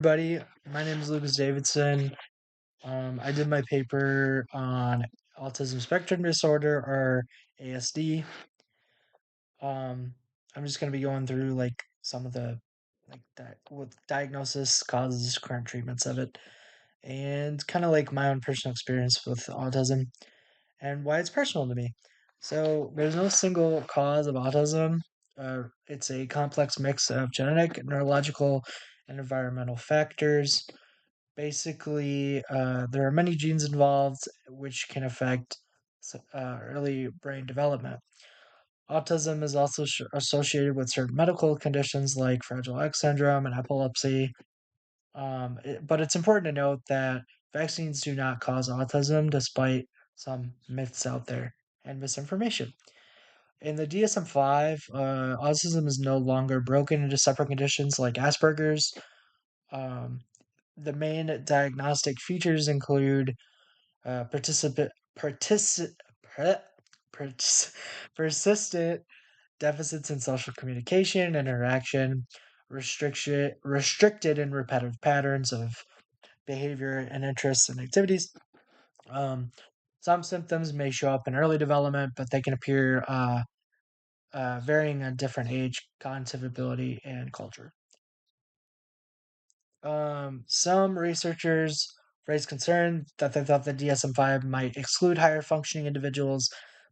Buddy. My name is Lucas Davidson. I did my paper on autism spectrum disorder or ASD. Um, I'm just going to be going through like some of the with diagnosis, causes, current treatments of it, and kind of like my own personal experience with autism and why it's personal to me. So there's no single cause of autism. It's a complex mix of genetic, neurological, and environmental factors. Basically, there are many genes involved which can affect early brain development. Autism is also associated with certain medical conditions like Fragile X syndrome and epilepsy. But it's important to note that vaccines do not cause autism, despite some myths out there and misinformation. In the DSM-5, autism is no longer broken into separate conditions like Asperger's. Um, the main diagnostic features include participant partic- per- pertis- persistent deficits in social communication and interaction, restricted and repetitive patterns of behavior and interests and activities. Um, some symptoms may show up in early development, but they can appear varying at different age, cognitive ability, and culture. Some researchers raised concern that they thought the DSM-5 might exclude higher functioning individuals,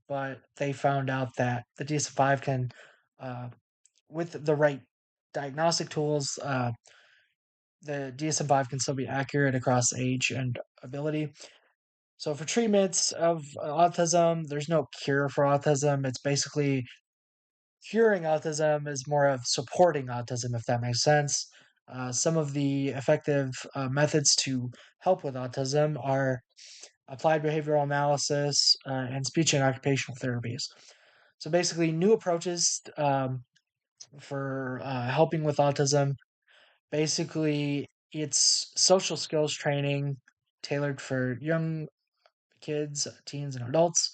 but they found out that the DSM-5 can, uh, with the right diagnostic tools, the DSM-5 can still be accurate across age and ability. So for treatments of autism, there's no cure for autism. It's basically curing autism is more of supporting autism, if that makes sense. Some of the effective methods to help with autism are applied behavioral analysis and speech and occupational therapies. So basically, new approaches for helping with autism. Basically, it's social skills training tailored for young kids, teens, and adults.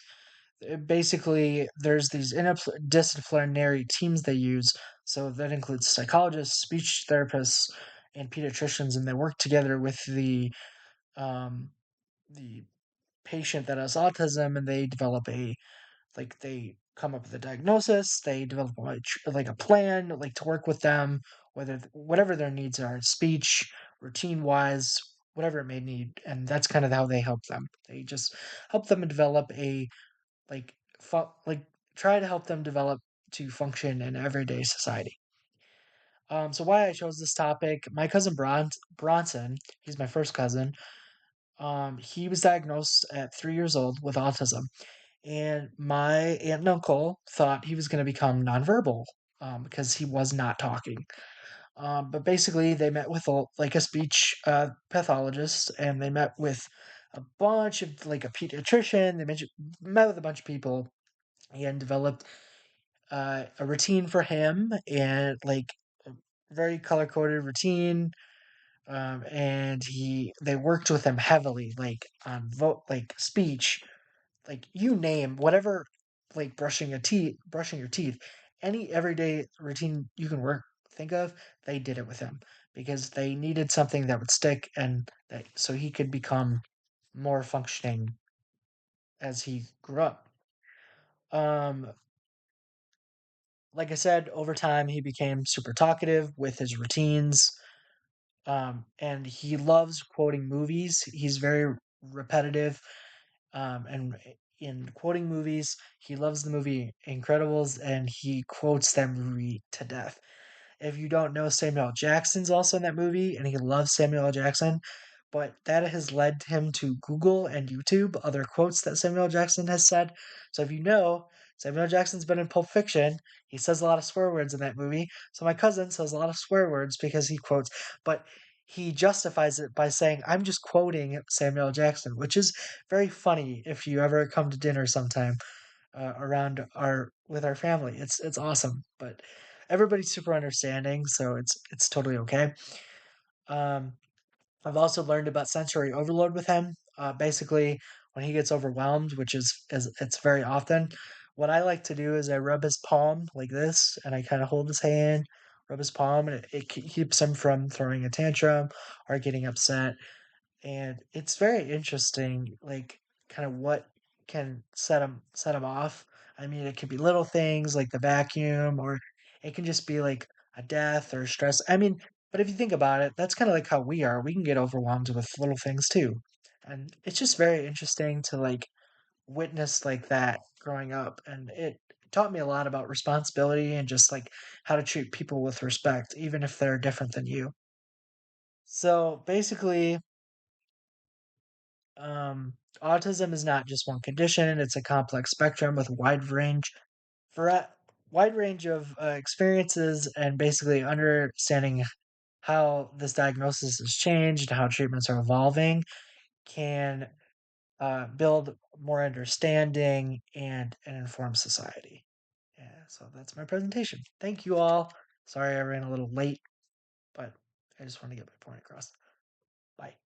Basically, there's these interdisciplinary teams they use. So that includes psychologists, speech therapists, and pediatricians, and they work together with um, the patient that has autism, and they develop they come up with a diagnosis. They develop like a plan, like to work with them, whatever their needs are, speech, routine wise, whatever it may need, and that's kind of how they help them. They just help them develop a like like try to help them develop to function in everyday society. So why I chose this topic, my cousin Bronson, he's my first cousin. He was diagnosed at 3 years old with autism, and my aunt and uncle thought he was going to become nonverbal because he was not talking. But basically, they met with a speech pathologist, and they met with a bunch of like a pediatrician. Met with a bunch of people and developed a routine for him and like a very color coded routine. And they worked with him heavily, like on vote, like speech, like you name whatever, like brushing your teeth, any everyday routine you can think of. They did it with him because they needed something that would stick and that so he could become more functioning as he grew up. Um, like I said, over time, he became super talkative with his routines, and he loves quoting movies. He's very repetitive, and in quoting movies, he loves the movie Incredibles, and he quotes that movie to death. If you don't know, Samuel L. Jackson's also in that movie, and he loves Samuel L. Jackson. But that has led him to Google and YouTube other quotes that Samuel L. Jackson has said. So if you know, Samuel L. Jackson's been in Pulp Fiction. He says a lot of swear words in that movie. So my cousin says a lot of swear words because he quotes, but he justifies it by saying, I'm just quoting Samuel L. Jackson, which is very funny if you ever come to dinner sometime around our with our family. It's awesome, but everybody's super understanding, so it's totally okay. Um, I've also learned about sensory overload with him. Basically, when he gets overwhelmed, which is it's very often, what I like to do is I rub his palm like this, and I kind of hold his hand rub his palm, and it keeps him from throwing a tantrum or getting upset. And it's very interesting, like, kind of what can set him off. I mean, it could be little things like the vacuum, or it can just be like a death or stress. I mean, but if you think about it, that's kind of like how we are. We can get overwhelmed with little things too. And it's just very interesting to like witness like that growing up. And it taught me a lot about responsibility and just like how to treat people with respect, even if they're different than you. So basically, autism is not just one condition, it's a complex spectrum with vari- wide range of experiences, and basically understanding how this diagnosis has changed, how treatments are evolving, can build more understanding and an informed society. Yeah, so that's my presentation. Thank you all. Sorry I ran a little late, but I just want to get my point across. Bye.